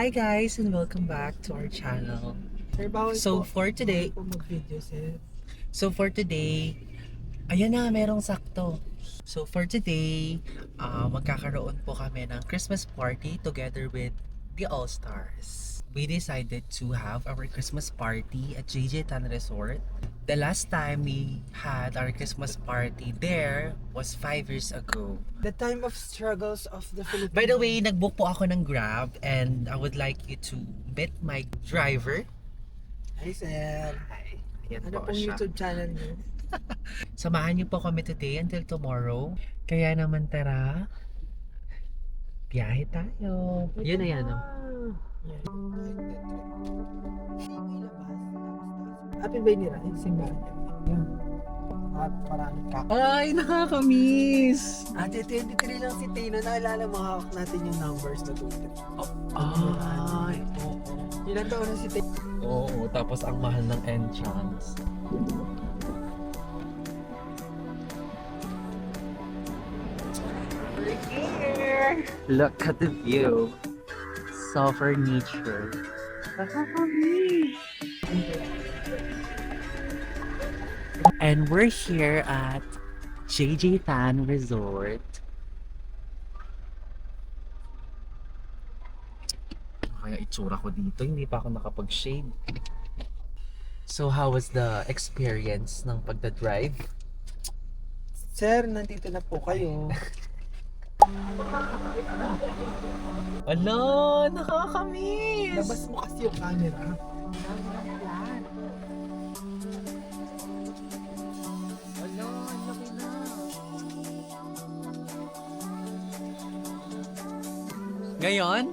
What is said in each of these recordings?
Hi guys and welcome back to our channel. Sir, bawal So po. for today, Bawal po mag-video, sir. ayan na, merong sakto. So for today, magkakaroon po kami ng Christmas party together with the All-Stars. We decided to have our Christmas party at JJ Tan Resort. The last time we had our Christmas party there was 5 years ago. The time of struggles of the Philippines. By the way, nag-book po ako ng Grab and I would like you to meet my driver. Hi, sir. Hi. Yan Ano po pong siya. YouTube channel niyo? Samahan niyo po kami today until tomorrow. Kaya naman tara, biyahe tayo. Yun na yan. Happy ba nila? Simbahan niya. At maraming kaka. Ay, nakakamiss! Ate, 23 lang si Tino. Naalala mo, hawak natin yung numbers na 23. Ay, Ilan taon na si Tino? oo. Tapos ang mahal ng entrance. We're here! Look at the view. Suffer nature. And we're here at JJ Tan Resort. Kaya itsura ko dito, hindi pa ako nakapag-shave. So how was the experience ng pagdadrive? Sir, nandito na po kayo. Ala, nakakamiss! Labas mo kasi yung camera. Ala, laki na. Ngayon?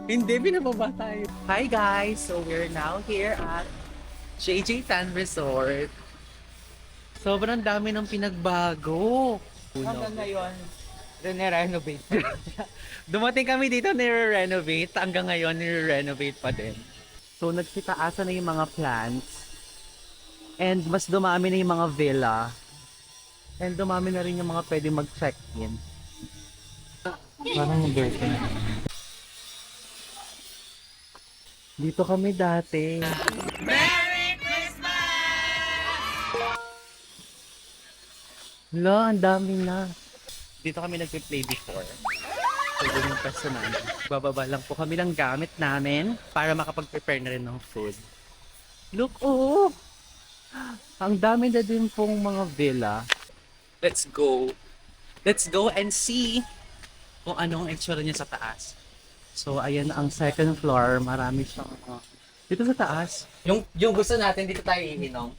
Hindi, binababa tayo. Hi guys! So we're now here at JJ Tan Resort. Sobrang dami ng pinagbago. Hanggang ngayon, rene-renovate. Dumating kami dito, nire-renovate. Hanggang ngayon, nire-renovate pa din. So, nagsitaasan na yung mga plants. And mas dumami na yung mga villa. And dumami na rin yung mga pwede mag-check-in. Parang dirty na. Dito kami dati. Merry Christmas! Hala, ang dami na. Dito kami nagpe-play before. So, doon yung pwesto namin. Bababa lang po kami ng gamit namin para makapag-prepare na rin ng food. Look, oh! Ang dami na din pong mga villa. Let's go. Let's go and see kung anong itsura niya sa taas. So, ayan ang second floor. Marami siyang dito sa taas. Yung gusto natin, dito tayo iinom.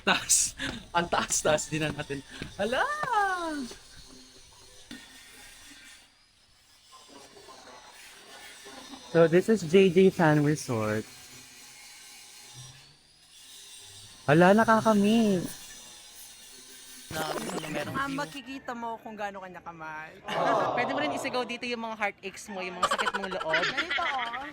Taas. Ang taas din na natin. Hala! So, this is JJ Fan Resort. Hala, nakakamiss. Makikita mo kung gaano kanya kamahal. Pwede mo rin isigaw dito yung mga heartaches mo, yung mga sakit mong loob. Ganito oh.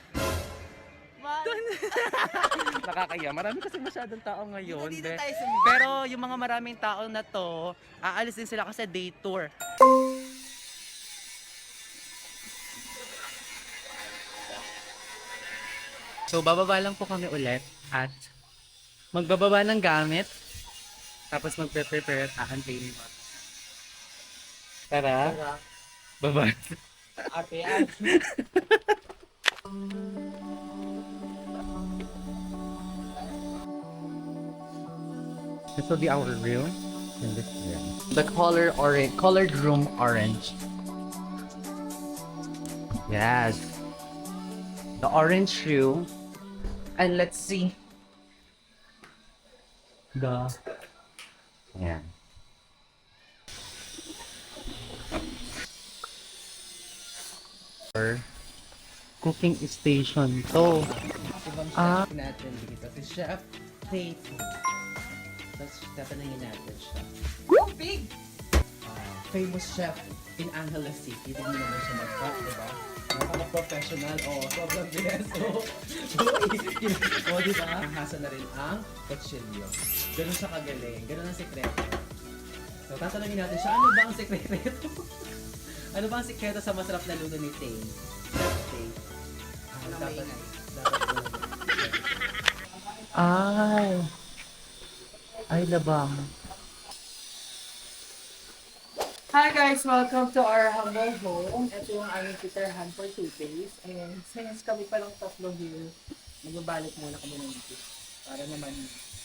Nakakaya. Marami kasi masyadong tao ngayon. Dito be. tayo sumigaw. Pero yung mga maraming tao na to, aalis din sila kasi day tour. So, bababa lang po kami ulit at magbababa ng gamit. Tapos magpe-prepare at aantayin mo. Tara. Baba. Ate, yan. This will be our room. And this room. The color orange, colored room orange. Yes. The orange room. And let's see. Yeah. Cooking station to. Ah. Natin dito si Chef Tate. Tapos tatanungin natin siya. Big! Famous chef in Angeles City. Tignan naman siya mag-prep, diba? Napaka-professional. Sobrang bilis. Diba? Hasa na rin ang kutsilyo. Ganun siya kagaling. Ganun ang sekreto. So, tatanungin natin siya, ano ba ang sekreto? Ano ba ang sekreto sa masarap na luto ni Tay? Chef Tay. maingay. Ay, labang. Hi guys! Welcome to our humble home. Ito yung aming titerhan for 2 days. And since kami pa lang tatlo here, magbabalik muna kami ng dito. Para naman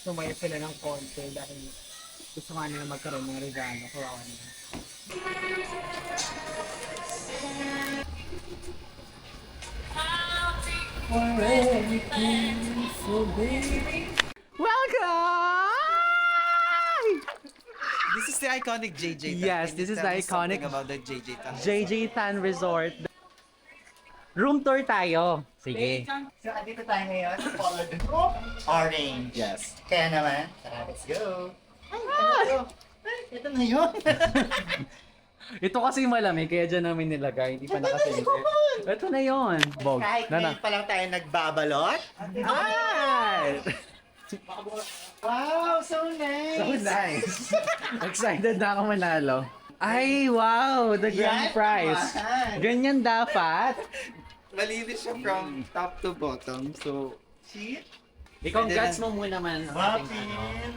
sumaya sila ng konti dahil gusto nga nila magkaroon ng regalo. Kawawa nila. Welcome! This is the iconic JJ Tan. Yes, Can this you is tell the me something iconic about the JJ Tan. JJ Tan Resort. Room tour tayo. Sige. So, andito tayo ngayon sa Follow the Group Orange. Yes. Kaya naman, tara, let's go. Ay, ito na yun. Ito kasi malamig, kaya dyan namin nilagay. Hindi pa nakasindi. Ito na yon. Bog. Kahit ngayon pa lang tayo nagbabalot. Ay! Wow, so nice. So nice. Excited na ako manalo. Ay, wow! The grand Yan prize. naman. Ganyan dapat. Malinis siya from top to bottom. So, Shit. I-congrats mo muna man. ang ating Wapin.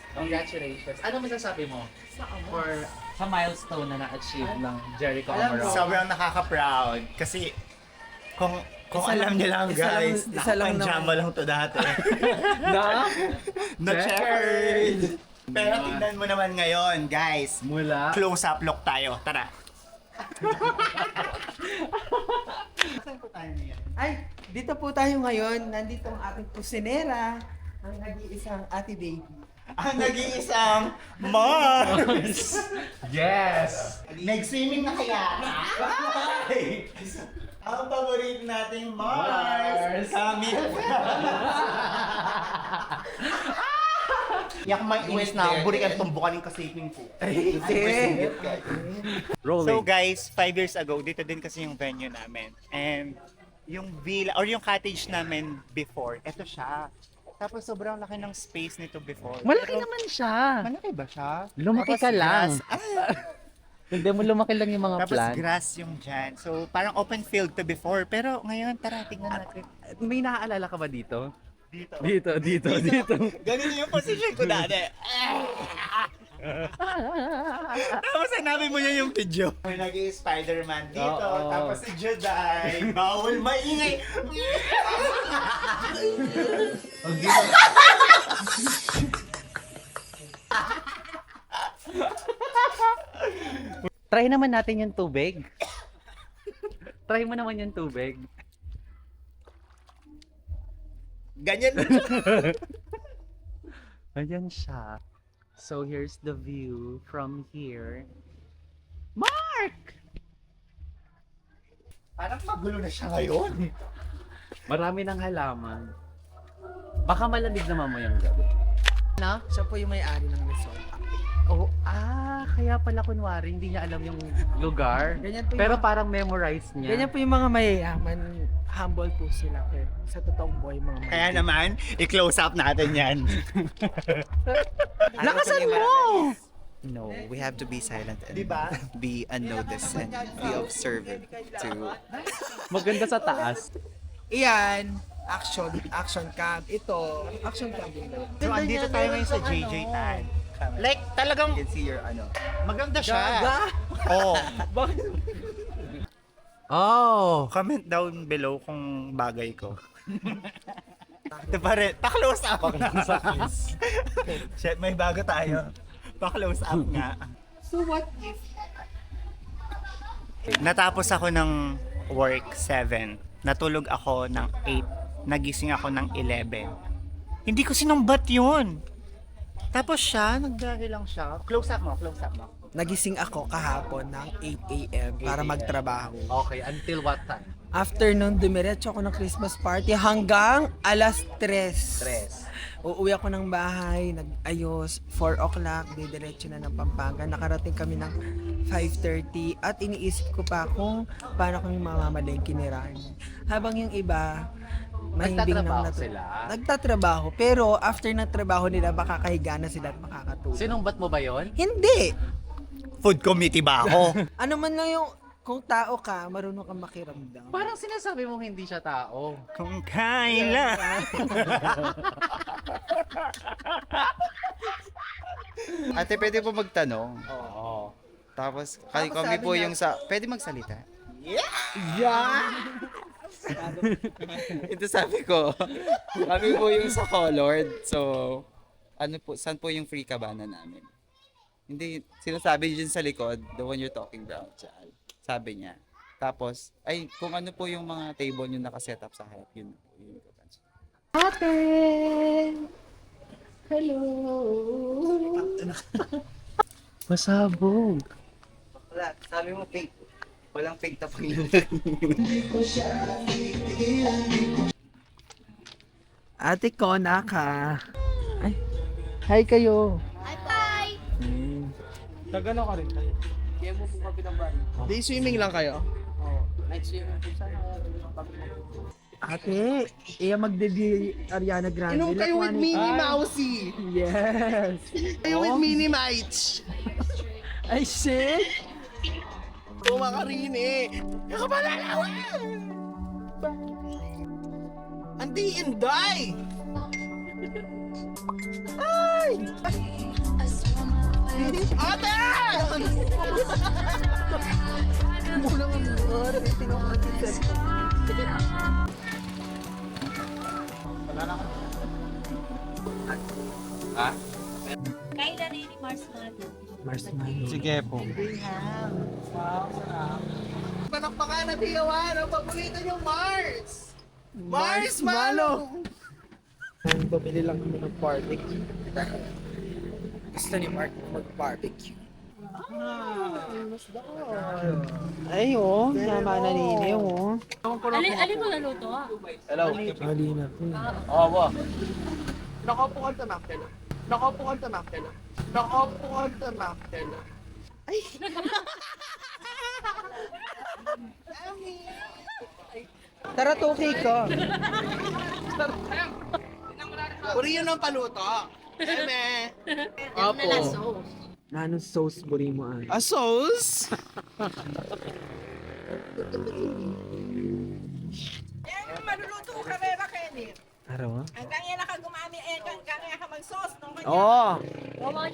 Congratulations. Ano masasabi mo? For sa milestone na na-achieve ng Jericho Amaro. Sobrang nakaka-proud. Kasi, kung alam niyo lang guys, isa lang nakapanjama lang to dati. Na? No checkered. Pero tignan mo naman ngayon, guys. Mula? Close-up look tayo. Tara. Saan po tayo ngayon? Ay, dito po tayo ngayon. Nandito ang ating kusinera, ang nag-iisang Ate Baby. Ang nag-iisang Mars! Yes! Nag-swimming na kaya? Ay! Ang paborito nating Mars! Kami! Yak may inis na burikan tumbukan ng kasiping po. Rolling. So guys, 5 years ago, dito din kasi yung venue namin. And yung villa, or yung cottage namin before, eto siya. Tapos sobrang laki ng space nito before. Malaki Pero- naman siya. Malaki ba siya? Lumaki Tapos ka lang. grass. Hindi mo lumaki lang yung mga Tapos plant. grass yung dyan. So parang open field to before. Pero ngayon, tara, tignan natin. May naaalala ka ba dito? Dito. Dito. Ganun yung position ko dati. Tapos sinabi mo niya yung video. May nag-i-Spider-Man dito. Oo. Tapos si Juday. Bawal maingay. Try naman natin yung tubig. Try mo naman yung tubig. Ganyan din siya. Ayan siya. So here's the view from here. Mark! Parang magulo na siya ngayon. Marami ng halaman. Baka malamig naman mo yung gabi. Na? Siya po yung may-ari ng resort. Oh, kaya pala kunwari hindi niya alam yung lugar. Ganyan po yung Pero mga- parang memorize niya. Ganyan po yung mga mayayaman. Humble po sila. Pero sa totoong buhay, mga Kaya naman, i-close up natin yan. Lakasan mo! no, we have to be silent and Diba? be unnoticed and be observant to Maganda sa taas. Iyan, action cam. Ito, action cam din. So, andito tayo ngayon sa JJ Tan. Like, talagang you can see your ano. maganda siya. Gaga! Oo. Oh! Comment down below kung bagay ko. Ito pa rin. Pa-close up. Shit, may bago tayo. Pa-close up nga. So what if? Natapos ako ng work 7. Natulog ako ng 8. Nagising ako ng 11. Hindi ko sinumbat yun. Tapos siya, nagdahil lang siya. Close up mo. Nagising ako kahapon ng 8 a.m. para magtrabaho. Okay, until what time? After nun, dumiretso ako ng Christmas party hanggang alas 3. Uuwi ako ng bahay, nag-ayos, 4 o'clock, didiretso na ng Pampanga. Nakarating kami ng 5:30 at iniisip ko pa kung paano kami mamamalengke ni Rani. Habang yung iba, mahimbing Nagtatrabaho nang sila? Nagtatrabaho, pero after ng trabaho nila, makakahiga na sila at makakatulog. Sinumbat mo ba yon? Hindi! Food committee ba ako? Ano man lang yung Kung tao ka, marunong kang makiramdam. Parang sinasabi mo hindi siya tao. Kung kailan. Ate, pwede po magtanong. Oo. Tapos, kami po yung sa... Pwede magsalita? Ito sabi ko, kami po yung sa Colored. So, ano po, saan po yung free cabana namin? Hindi, sinasabi dyan sa likod, the one you're talking about, dyan. Sabi niya. Tapos, ay, kung ano po yung mga table yung nakaset up sa harap, yun po yung Ate! Hello! Masabog. Wala, sabi mo fake. Walang fake na paglalag. Ate Kona ka. Ay, Hi kayo. Nagano ka rin kayo? Kaya mo po kami ng bar. Day swimming lang kayo? Oo. Night swimming po sana. ate, iya mag-debut Ariana Grande. Inom kayo with Lakwanin- Minnie Mousy! Yes. Kayo with Minnie Mites! Ay, shit. Kumakarin eh! Nakabalalawan! Andi Inday! Ay! Ate! Muna nga muna. Tinawag yung cellphone. Kayla rin ni Marshmallow. Marshmallow. Sige po. Panakpakan na diyawan ang paborito niyong Mars! Marshmallow! Bumili lang kami ng barbecue. Gusto ni Mark mag-barbecue. Ay, oh. Nama na nini, oh. Alin mo naluto ah? Ali na po. Nakaupo ka sa McDo. Nakaupo ka sa McDo. Nakaupo ka sa McDo. Ay! Tara, tuki ko. Uri yun ang paluto. Eme! Opo. Nanong sauce buri mo ay. A sauce? Yan, maluluto ko karera, Kenny. Araw, ah? Hanggang yan nakagumami, hanggang yan ka mag-sauce. Nung kanya. Oo.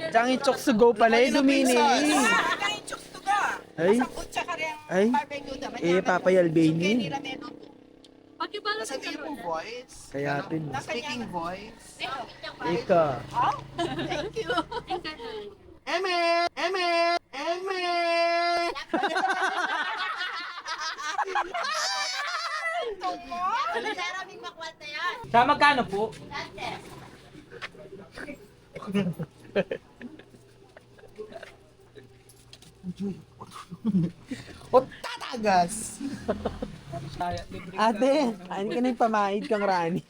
Tsang ichok sugo pala eh, dumini. Hanggang yung chooks to go. Ay. Sa kutsa ka rin Ay. barbecue naman. Eh, papayalbini. Pagkibala sa Nasa iyo pong voice. Kaya tin. Speaking voice. Ika. Eme! Eme! Eme! Maraming makwat na yan. Sa magkano po? O tatagas! Ate, ano ka na yung pamahid kang Rani?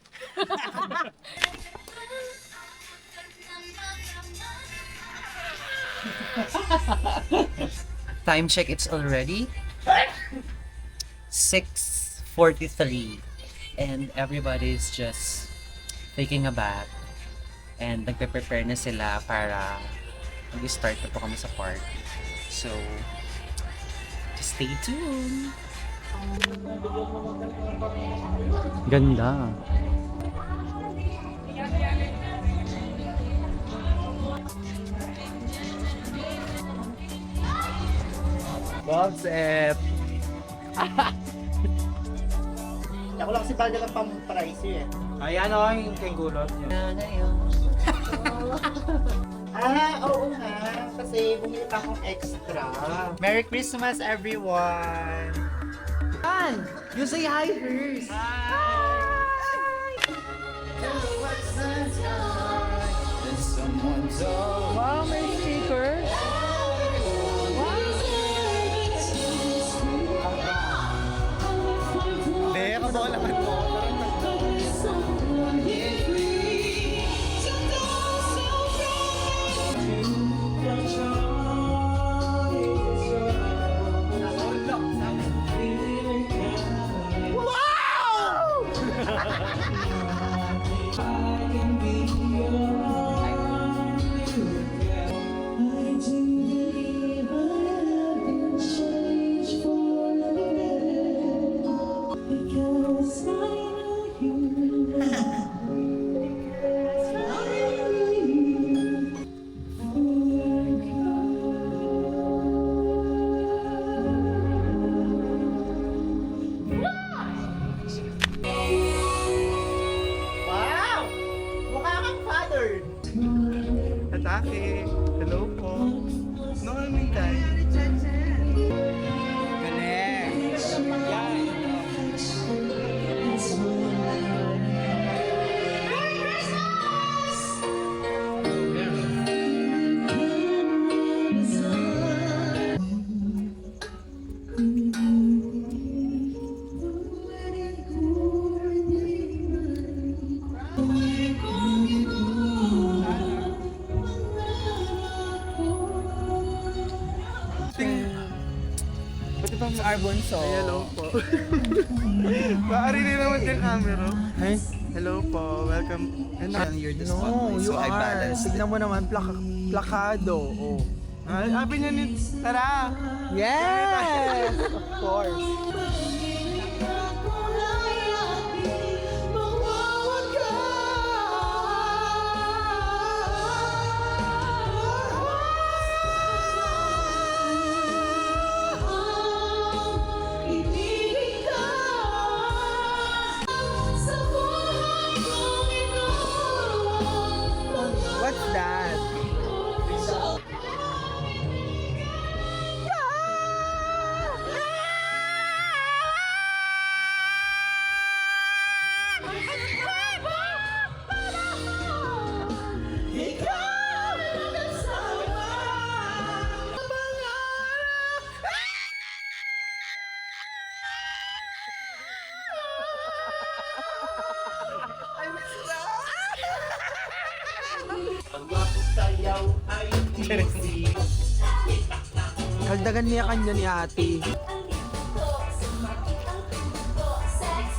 Time check, it's already 6:43 and everybody's just taking a bath and nagpe-prepare na sila para mag-start na po kami sa park. So, just stay tuned. Ganda. Bob's F. Ako lang si Bagay ng pang-price eh. Ayan o, yung kenggulot. Oo nga. Kasi bumili pa akong extra. Merry Christmas, everyone! You say hi first! Wow, may speaker. Hindi, kabaw naman po. Ate, hello po. Noon Mingay. Galing. Arbonso. Hello po. Maaari din naman yung camera. Hey? Hello po, welcome. You're the No, spotlight, you so I are. balanced. Tignan mo naman, plakado. Oh. Ay, sabi niya ni, tara! Yes! Of course. What's that? Kaldagan niya kanya ni ate.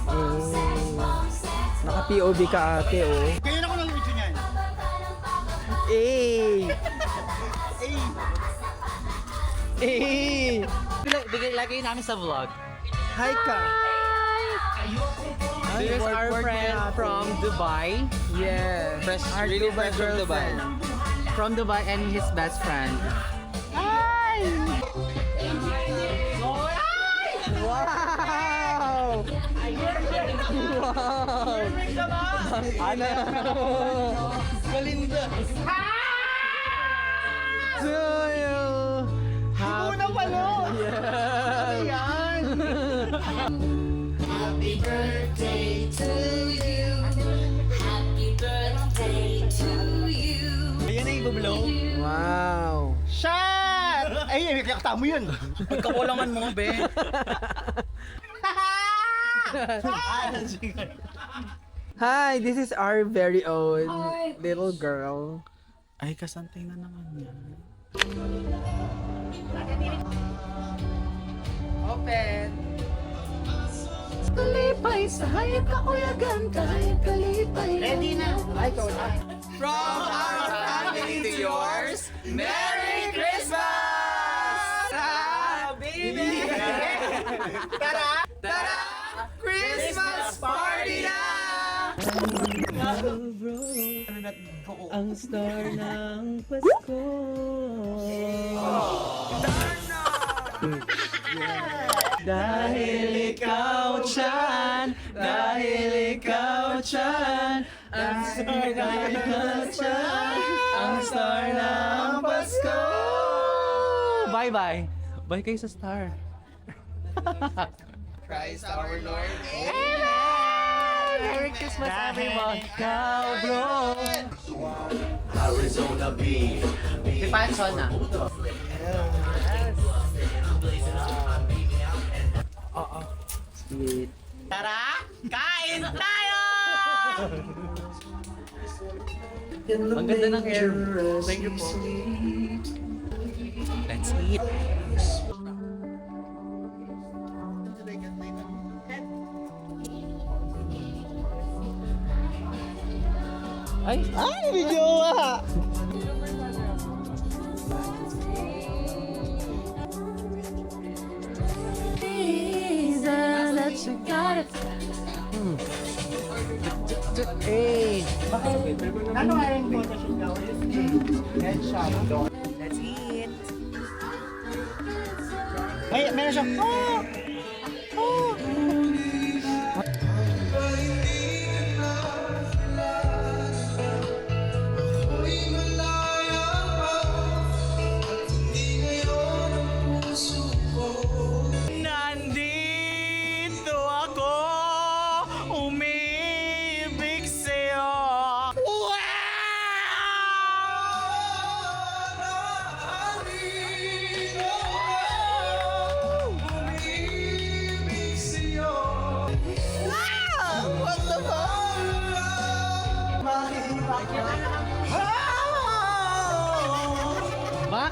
Oh. Naka-POV ka ate, oh. Kaya na ko ng video niyan. Eh! Eh! Lagay namin sa vlog. Hi ka! This is our work friend niya, ate. from Dubai. Yeah. Our really Dubai fresh from Dubai. girlfriend. From Dubai and his best friend. Wow! Wow! Ano? Galinda! To you! Happy birthday! Yan! Happy birthday to you. Happy birthday to you. Ayan na yung bublo. Wow! Shot! Ay, nakakita mo yun. Pagkakulangan mo, be. Hi, this is our very own little girl. Ay, kasantay na naman yan. Open! Kalipay sa hayag kakuyagan kahit kalipay. Ready na. Ay, ikaw na. From our family to yours, Merry Christmas! Baby! Tara! Tara! Christmas party na! Ang star ng Pasko. Dahil ikaw dyan, dahil ikaw dyan, ang star ng dyan, ang star ng Pasko. Bye-bye. Bye kayo sa star. Christ our Lord. Merry Christmas, everyone. Ikaw, bro. Arizona beef. Si Pancho na. Sweet. Tara, kain tayo! Ang ganda ng hair. Thank you po. Let's eat. Ay! Ay, video ah! Hey! Ano nga yung photoshoot daw? Headshot. Let's eat! Ay, meron siya. Oh!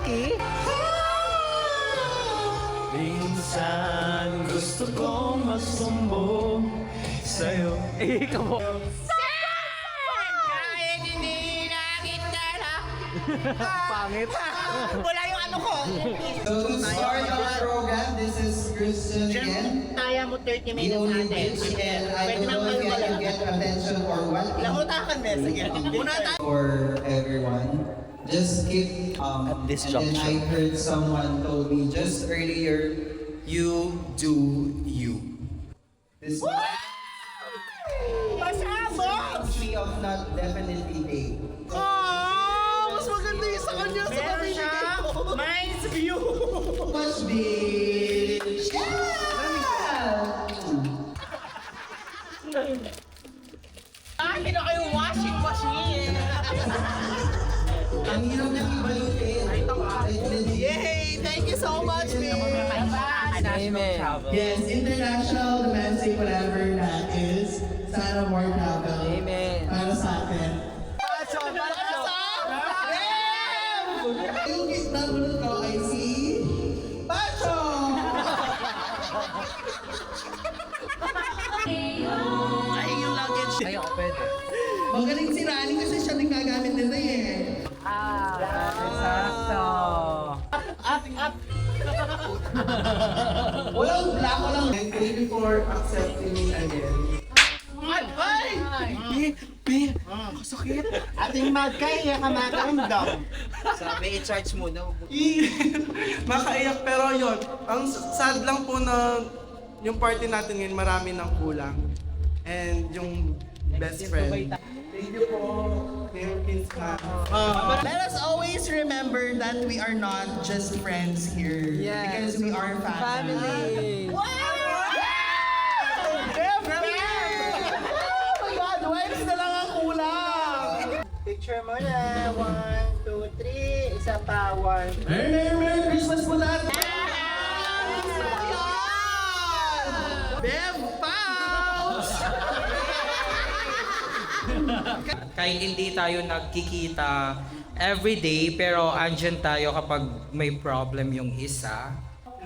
Lucky? Minsan gusto kong magsumbong sa'yo. Ikaw mo. Pangit. Wala yung ano ko. So to start our program, this is Christian again. Kaya mo 30 The minutes only natin. bitch, and I don't know if I can get attention or what. Lamutakan, Bes. Sige. For everyone, just keep At this and then juncture. I heard someone told me just earlier, you do you. This me of not definitely day. Mas maganda yung sa kanya sa pamilya ko. Mine's view. Much bitch. Akin na kayo washing machine. Ang hirap niyang ibalutin. Yay! Thank you so much, babe! Amen. Yes, international, domestic, whatever that is. Sana more travel. Amen. Para sa atin. Yung nabulot ko ay si Pacho! Ay, yung luggage. Ay, ako pwede. Magaling si Rani kasi siya nagagamit nila eh. Sakto. Walang black, walang and thank you for accepting me again. Kasakit. Ating magkaya ka matandang. Sabi, i-charge mo na. Makaiyak pero yun. Ang sad lang po na yung party natin ngayon marami nang kulang. And yung best friend. Thank you po. Philippines ka. Let us always remember that we are not just friends here. Yes. Because we are family. Family. Oh my God, wipes na lang ang kulang. Picture mo na. 1, 2, 3. Isa pa. 1. Merry Christmas po lahat! Bev Pows! Kahit hindi tayo nagkikita everyday, pero andyan tayo kapag may problem yung isa.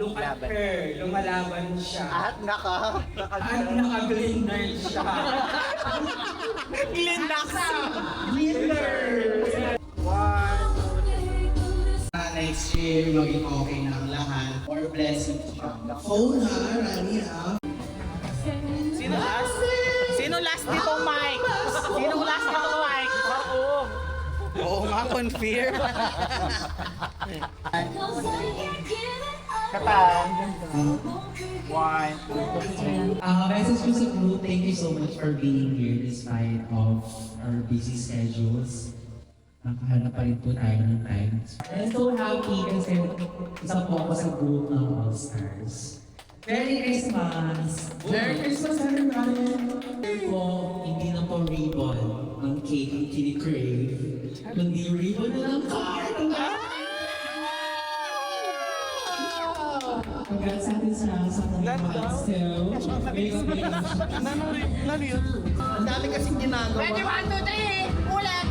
Look at her. Lumalaban siya. At naka-blender siya. Next year, maging okay na ang lahat. More blessings siya. Phone ha, Rani ha. Sino last? Sino last nitong mic? Sino last nitong mic? Oo nga, confirm. Katan. 1. Message ko sa group, thank you so much for being here despite of our busy schedules. Nakahanap pa rin po tayo ng time. I'm so happy kasi isa po ako sa group ng All Stars. Merry Christmas! Merry Christmas, everyone! Po, hindi na po ribbon ang cake ang kini-crave, kundi ribbon na ng card! Congrats sa atin sa milestone. Ang dami kasing ginagawa. Ready, 1, 2, 3. Ulit.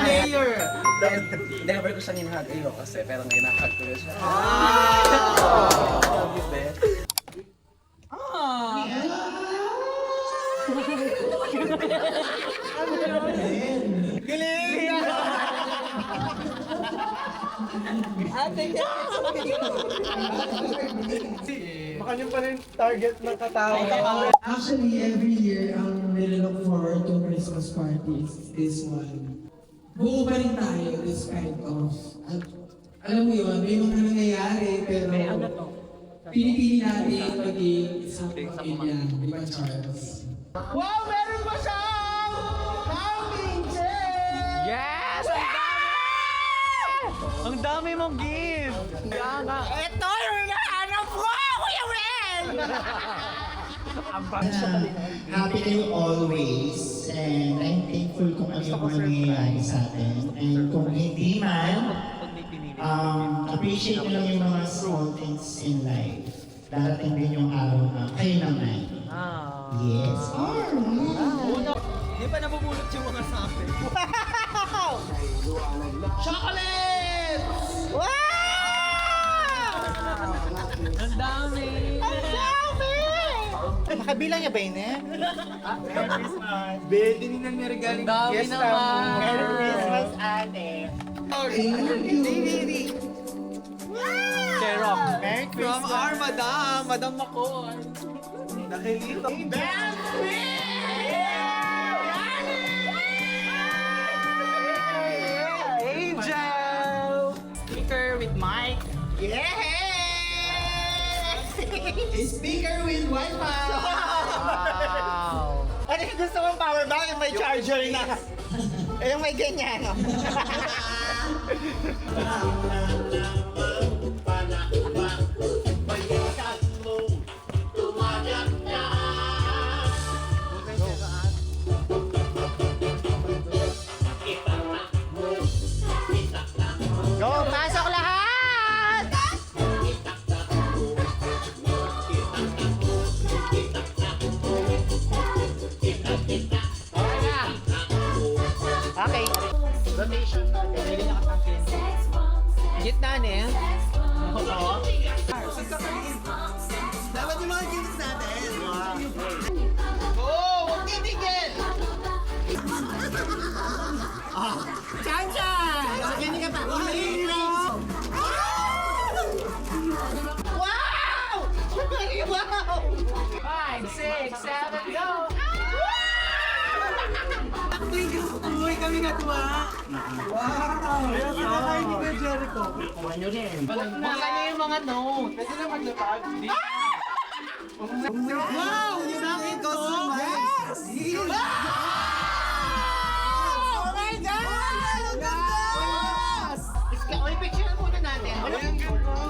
Player! Never ko siyang hinahag iyo kasi, pero ngayon nakahag ko na siya. Love you, Beth. Baka nyo pa rin target ng katao. Actually, every year, ang nilook forward to Christmas party is this one. Buo pa rin tayo despite of, alam mo yun, may mga nangyayari, pero pinipili natin maging isang pamilya, di ba Charles? Wow, meron pa siyang camping chair! Yes! Ang dami! Ang dami mong gift! Kaya nga. Ito yung hinahanap ko, Kuya Wen! Happy kayo always, and I'm thankful kung ano yung mga nangyayari sa atin. And kung hindi man, appreciate nyo lang yung mga small things in life. Darating din yung araw na kayo naman. Yes. Hindi pa nabubulot yung mga sabi. Chocolate! Wow! Ang dami! Nakabilang niya ba yun eh? Merry Christmas! Bede ni nang niregaling. Dami naman! Merry Christmas, ate! Cherok. Merry From Christmas! our Madam, Madam Makoy. Nakilito. Angel! Speaker with mic. Speaker with Wi-Fi! Wow! Ano yung gusto mong power bank yung may charger na? Yung may ganyan, no? Go! Pasok lahat! Okay. Rotation natin. Hindi na katangkin. Gitna niya. Dapat yung mga gifts natin. Oh, huwag titigil! Chan-chan! Ganyan ka pa. Wow! Wow! 5, 6, 7, go! Uy, kami natuwa. Wow! Nakakain ni Kuya Jericho. Baka niyo yung mga notes. Pwede na maglapag. Wow! Yung aking costume. Yes! Oh my God! Yes! Uy, picture muna natin.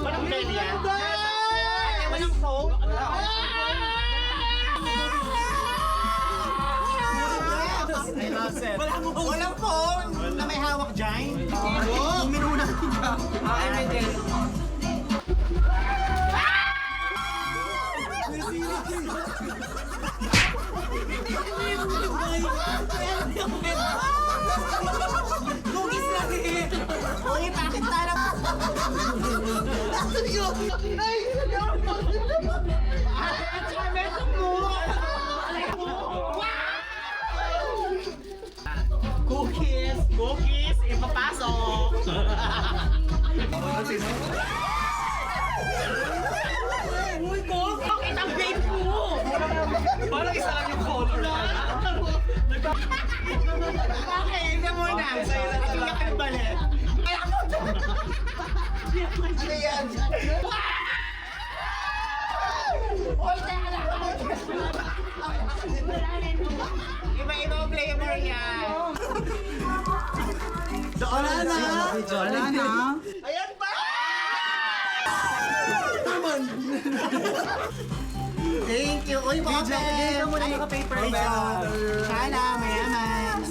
Walang belly yan. Ate, walang phone. Walang phone na may hawak dyan. Oo, minuna natin dyan. Ay, may din. Lugis lang eh! Uy, bakit tayo? Ay! Cookies! Cookies! Ipapasok! Uy, Cook! Bakit ang vape mo? Parang isa lang yung color. Bakit? Ito muna. Iyak ang balit. Ano yan? Uy, teka lang. Iba-iba ang flavor yan. Wala na! Wala na! Ayan ba? Thank you. Uy, Bobben. Dito muna naka-paper bag. Sana, mayaman.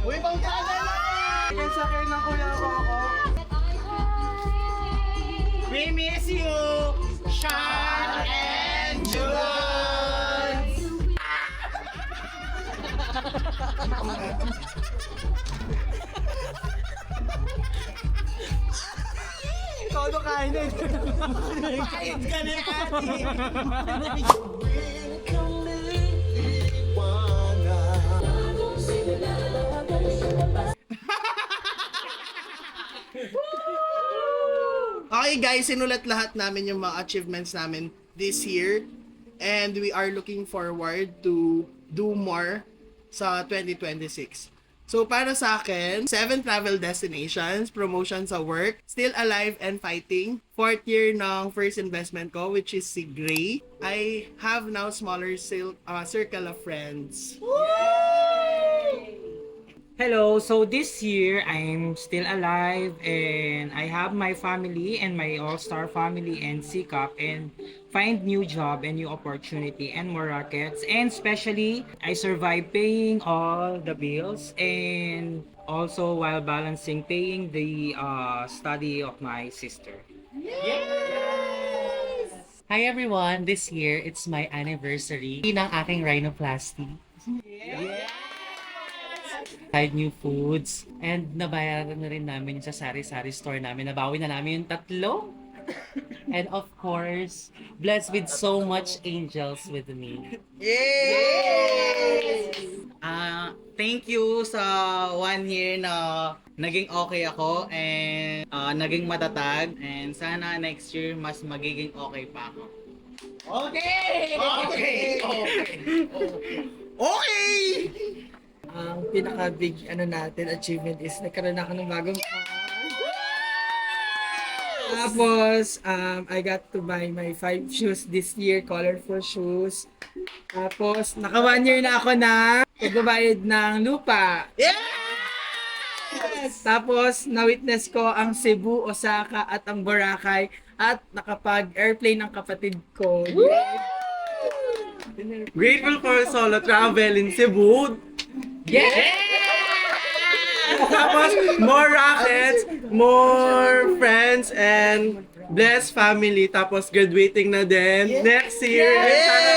Uy, bang sana na! Kaya sa akin ng kuya ko ako. We miss you, Sean and June! Todo kain na. Kahit ka na, ate! Okay guys, sinulat lahat namin yung mga achievements namin this year. And we are looking forward to do more sa 2026. So para sa akin, 7 travel destinations, promotion sa work, still alive and fighting. 4th year ng first investment ko, which is si Gray. I have now smaller circle of friends. Hello, so this year I'm still alive and I have my family and my all-star family and sikap and find new job and new opportunity and more rackets, and especially I survive paying all the bills and also while balancing paying the study of my sister. Hi everyone! This year, it's my anniversary ng aking rhinoplasty. tried new foods, and nabayaran na rin namin yung sa sari-sari store namin. Nabawi na namin yung 3. And of course, blessed with so much angels with me. Thank you sa 1 year na naging okay ako and naging matatag, and sana next year mas magiging okay pa ako. Ang pinaka-big achievement is nagkaroon ako ng bagong car. Tapos, I got to buy my 5 shoes this year, colorful shoes. Tapos, naka 1 year na ako na pagbabayad ng lupa. Yes! Tapos, na-witness ko ang Cebu, Osaka at ang Boracay at nakapag-airplane ng kapatid ko. Grateful for solo travel in Cebu. Tapos, more rackets, more friends, and blessed family. Tapos, graduating na din next year. And sana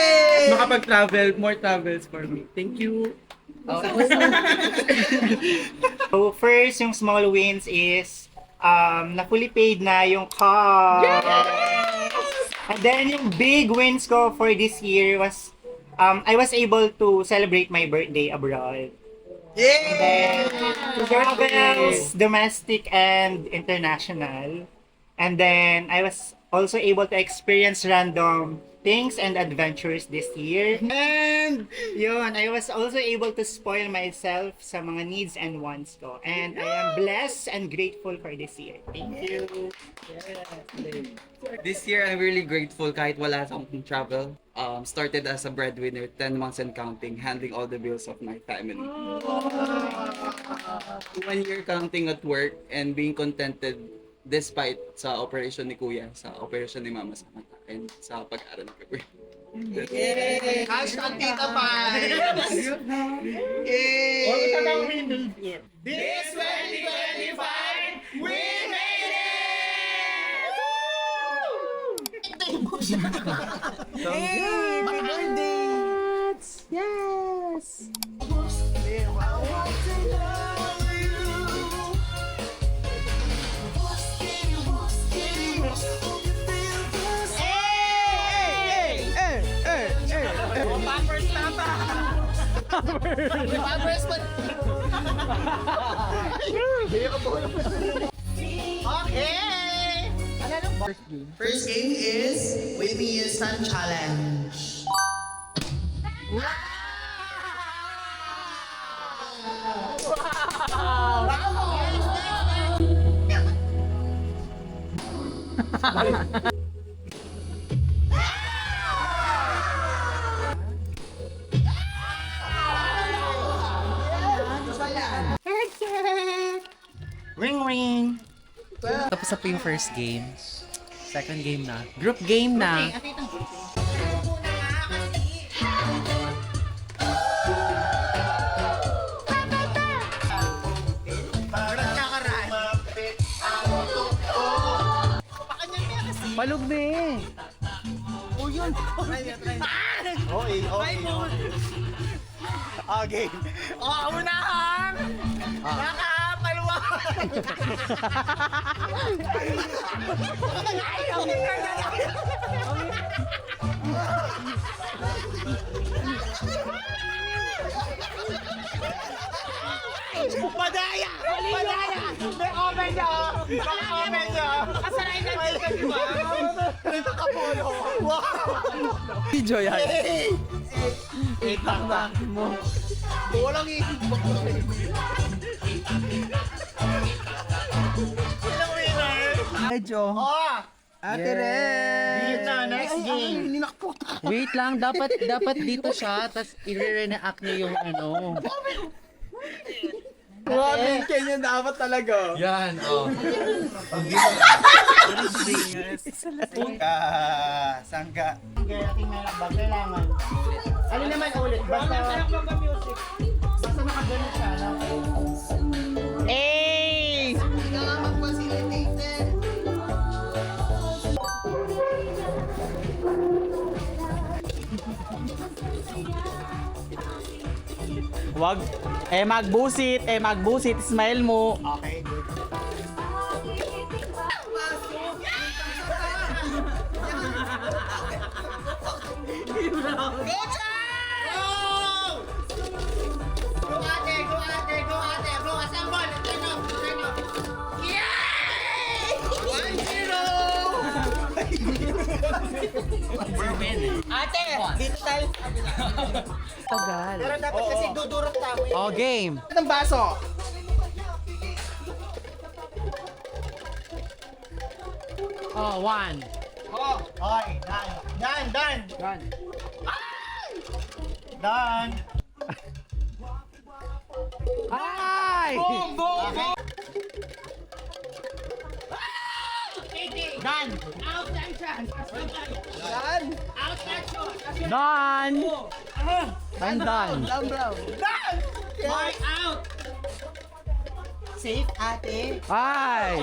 makapag-travel, more travels for me. Thank you. So first, yung small wins is na fully paid na yung car. And then yung big wins ko for this year was I was able to celebrate my birthday abroad. And then travels, domestic and international. And then I was also able to experience random things and adventures this year. And yun, I was also able to spoil myself sa mga needs and wants ko. And I am blessed and grateful for this year. Thank you. This year, I'm really grateful kahit wala akong travel. Started as a breadwinner, 10 months and counting, handling all the bills of my family. 1 year counting at work and being contented despite sa operation ni Kuya, sa operation ni Mama sa mata, and sa pag-aaral ni Kuya. Hashtag Tita Pie! Yay! We made it! This 2025, we made it! Hey, my birthday! Yes! Okay! First game is Whitney Houston Challenge. Ring ring! Tapos na po yung first game. Second game na. Group game na. Palog na eh. Okay. Unahan! Nakapalwa! Madaya! Madaya! May open niya! May open niya! Kasalain na dito, di ba? Ito kapolo! Wow! Video yan. Itak mo! Walang iibag ko sa'yo. Ilang winner? Medyo. Ate Ren! Dito, next game. Wait lang, dapat dito siya, tapos i-re-enact niyo yung ano. Grabe, kanya dapat talaga. Yan, oh. Sangka. Tingnan lang ba? Kailangan. Alin naman ulit? Basta nakaganon siya. Hey! Wag. Magbusit. Magbusit. Smile mo. Okay, good. Ate, dito tayo. Tagal. Pero dapat kasi dudurot tayo. Oh, game. Ng baso. Oh, 1. Oh. Okay, done. Done. Done. Done. Ay! Boom, boom, boom. Done. Done! I'm done. Mark out. Safe, ate. Ay!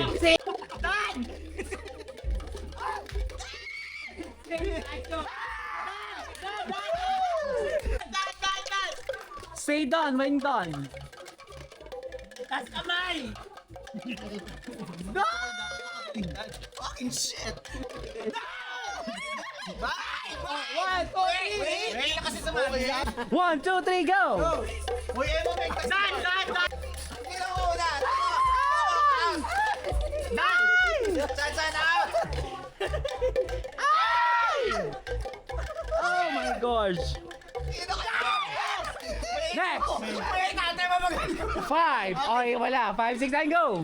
Say done when done. Tas kamay. Fucking shit. One, two, three. Wait na kasi sumali. 1, 2, 3, go! Uy, mo may kasi. Done. Kailan ko na? Chan out. Oh my gosh! Next! Wait, ate, mamagaling. 5! Okay, wala. 5, 6, 9, go!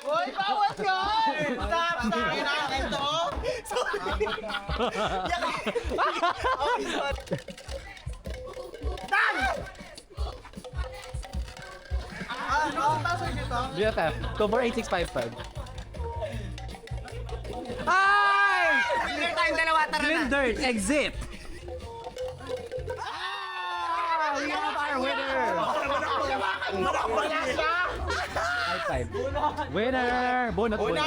Uy, bawat yun! Stop! Ito? Okay, sorry. BFF, 248,655. Ay! Clear tayong dalawa, tara Clean na. dirt, exit! Ah! We have our winner! High five. Winner! Bunot, bunot.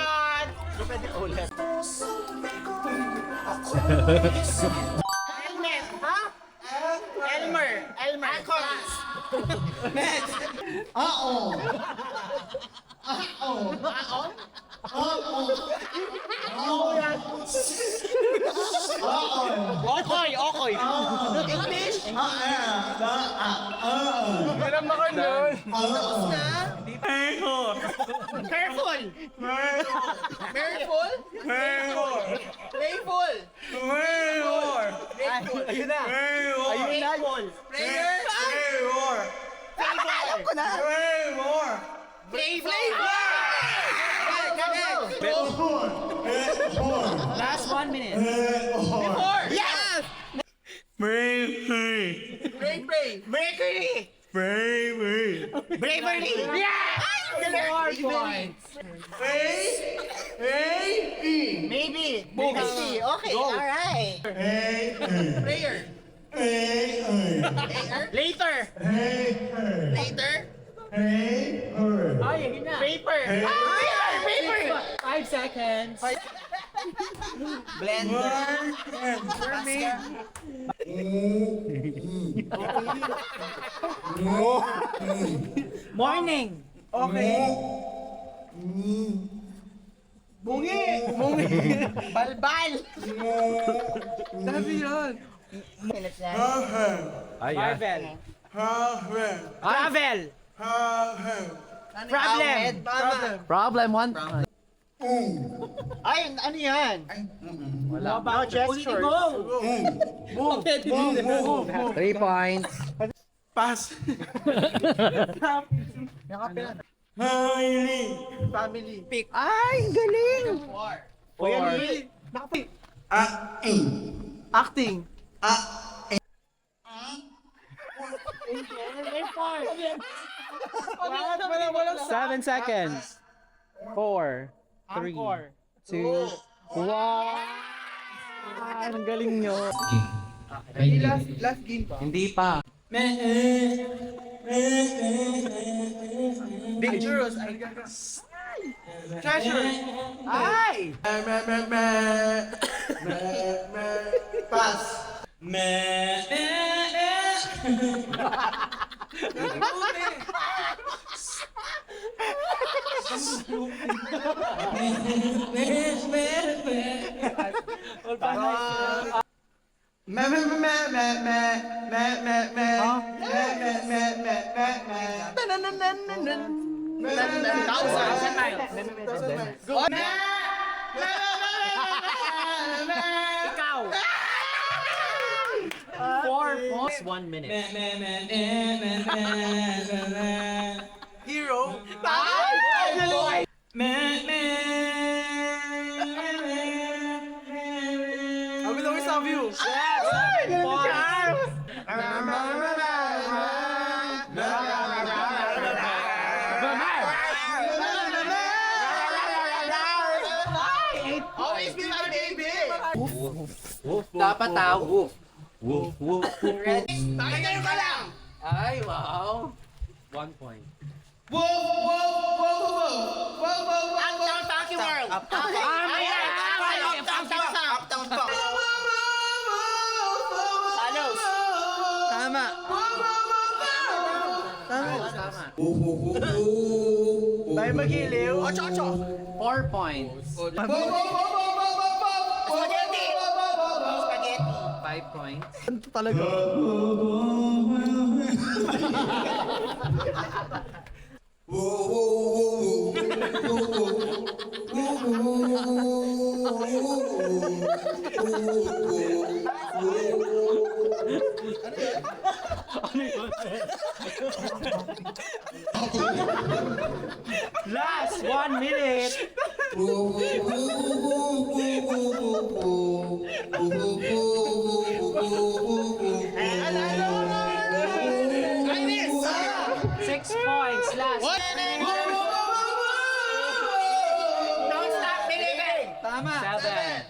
Helmet, ha? Elmer. Collins. Oo. Okoy. English? Meron ako nun. Careful. Playful. Ayun na. Ayun na. Prayer. Alam ko na. Flavor. Last 1 minute. Before. Yes! Bravery! Yeah! 4 points. Maybe. Maybe. Okay, alright. Prayer. Later. Ay, yun na. Paper. Paper. 5 seconds. Blender. Morning. Balbal. Sabi yun. Marvel. Travel. Problem 1 point. Ay, ano yan? Wala. No gesture. Move. 3 points. Pass. Family. Pick. Ay, galing. 4. Acting. 7 seconds. 4, 3, 2, 1. Ang galing nyo. Ready? Last game pa. Hindi pa. Dangerous. Treasure. Ay! Pass. Ikaw! 4 points, 1 minute. Hero. I will always love you. Always be my baby. Dapat woof. Woof, woof. Tayo ka lang. Ay, wow. 1 point. Whoa, whoa, whoa, whoa, whoa, whoa, whoa. Uptown Funky World. Uptown Funk. Salos. Tama. Tama. Tayo magiliw. 4 points. Spaghetti. Spaghetti. 5 points. Talaga. Last 1 minute. Six points. Last. Don't stop believing. Tama. 7.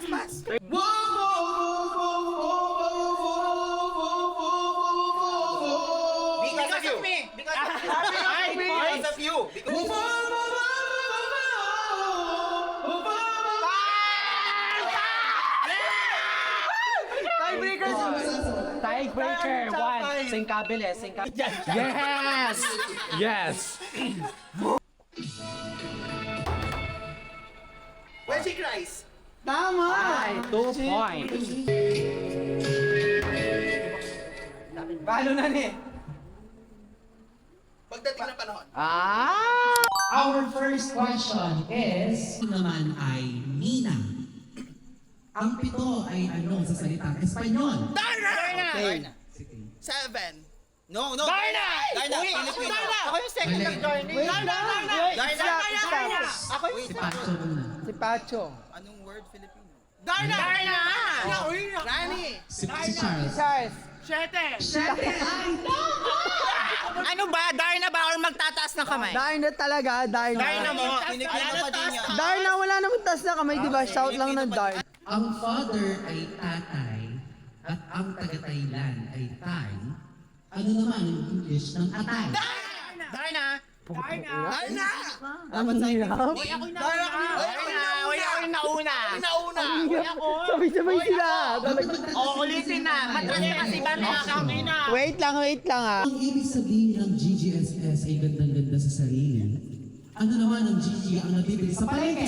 Pass. Because of me. Because of you. Tiebreaker. 1. Singkabilis. Yes! Yes! When she cries. Tama. Ay, 2 points. Paano na ni? Pagdating ng panahon. Our first question is, naman ay Mina. Ang pito ay sa salitang Espanyol. Darna! Sige. 7. No. Darna! Filipino. Ako yung second ng Darna. Darna! Ako yung Si Pacho muna. Si Pacho. Anong word Filipino? Darna! Rani! Si Charles. Charles. 7. Ay, Ano ba? Darna ba or magtataas ng kamay? Darna talaga, Darna. Darna mo. Pinipino pa din yan. Darna, wala namang taas na kamay, di ba? Shout lang ng Darna. ang father ay tatay at ang taga-Thailand ay Thai. Ano naman ang English ng atay? Darna! Ang hirap. Wala ako yung nauna. Sabay-sabay sila. Ulitin na. Matras na si Bana. Wait lang ah. Ang ibig sabihin ng GGSS ay gandang-ganda sa sarili. Ano naman ang GG ang nabibili sa palengke?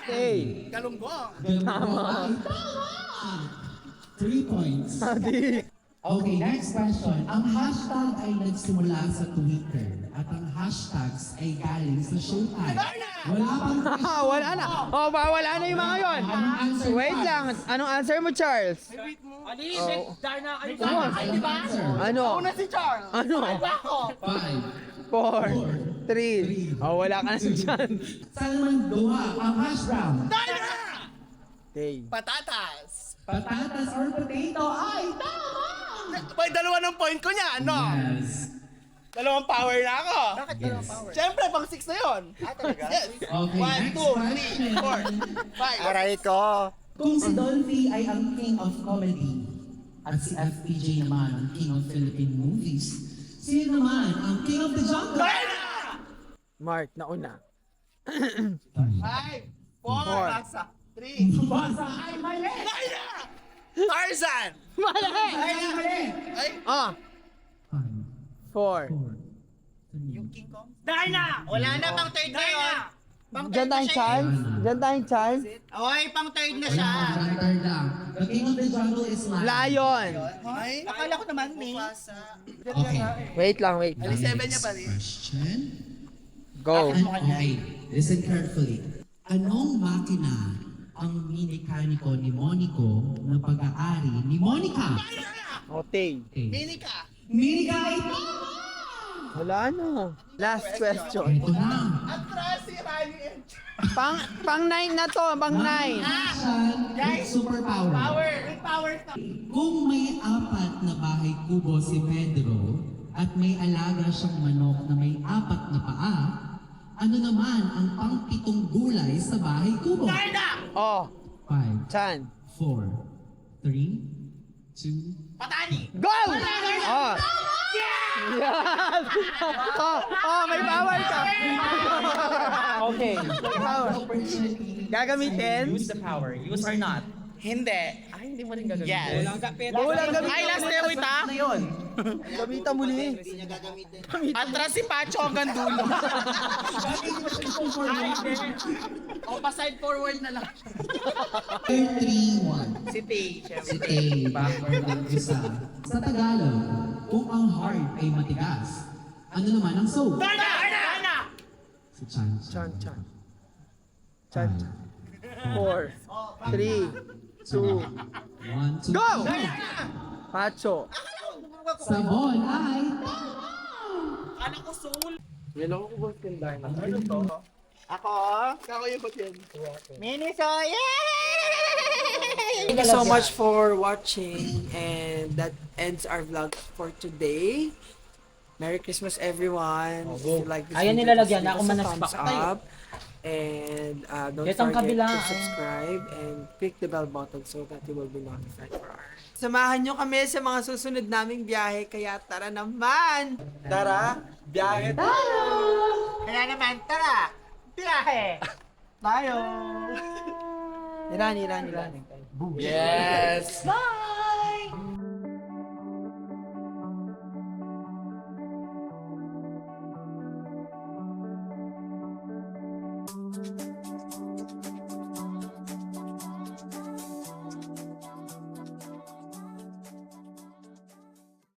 Okay. Galunggong. Tama. 3 points. Okay, next question. Ang hashtag ay nagsimula sa Twitter at ang hashtags ay galing sa Showtime. Wala pang Wala na. Wala na yung mga yon. Anong answer? Wait lang. Anong answer mo, Charles? Darna, Answer. Ano? Si Charles. Ano? 5, 4, 3. Wala ka na dyan. Saan naman gawa ang hash brown? Okay. Patatas. Patatas or potato? Ay, tama! May dalawa ng point ko niya, no? Yes. Dalawang power na ako. Bakit dalawang power? Siyempre, pang 6 na yun. Talaga? Yes. Okay, 1, next 2, 3, question. 4, 5. Aray ko. Kung si Dolphy ay ang king of comedy at si FPJ naman ang king of Philippine movies, sino naman ang king of the jungle? Mark, nauna. Four. Three. Tarzan! Ah. 4. Wala na, pang third na yun. Diyan tayong chance? Diyan tayong chance? Oy, pang third na siya. Third lang. The king of the jungle is mine. Lion! Ay, akala ko naman, May. Okay. Wait lang, wait. Next question. Go. Okay, listen carefully. Anong makina ang minikaniko ni Monico na pag-aari ni Monica? Ote. Minika. Minica ito! Wala na. Last question. Ito na. Pang 9 na to, pang 9. With superpower. Kung may 4 na bahay kubo si Pedro at may alaga siyang manok na may 4 na paa, ano naman ang pang-7 gulay sa bahay kubo? Oh, 5, Chan. 4, 3, 2, Go! Oh. Yes! Oh, may power ka. Okay. May power. Gagamitin? Use the power. Use or not. Hindi. Ay, hindi mo rin gagawin. Yes. Walang gamitin. Ay, last steroid ha? Na yun. Gamitan muli. Hindi niya gagamitin. Atras si Pacho hanggang dulo. O, pa-side forward na lang. 3, 1. Si Tay, Si Tay, backward ang isa. Sa Tagalog, kung ang heart ay matigas, ano naman ang soul? Darna! Si Chan. Chan, Chan. Chan, Chan. 4, 3, 2, 1, 2, Go! Pacho. Sabon ay... Ako yung putin. Miniso, yay! Thank you so much for watching, and that ends our vlog for today. Merry Christmas, everyone. If you like this Ayan, video, nilalagyan just na. Ako give us a manaspak thumbs tayo. up. And don't Yes, ang forget kabila, to ah. subscribe and click the bell button so that you will be notified for our... Samahan nyo kami sa mga susunod naming biyahe, kaya tara naman! Tara, biyahe tayo! Kaya naman, tara! Biyahe! Tayo! Iran. Yes! Bye!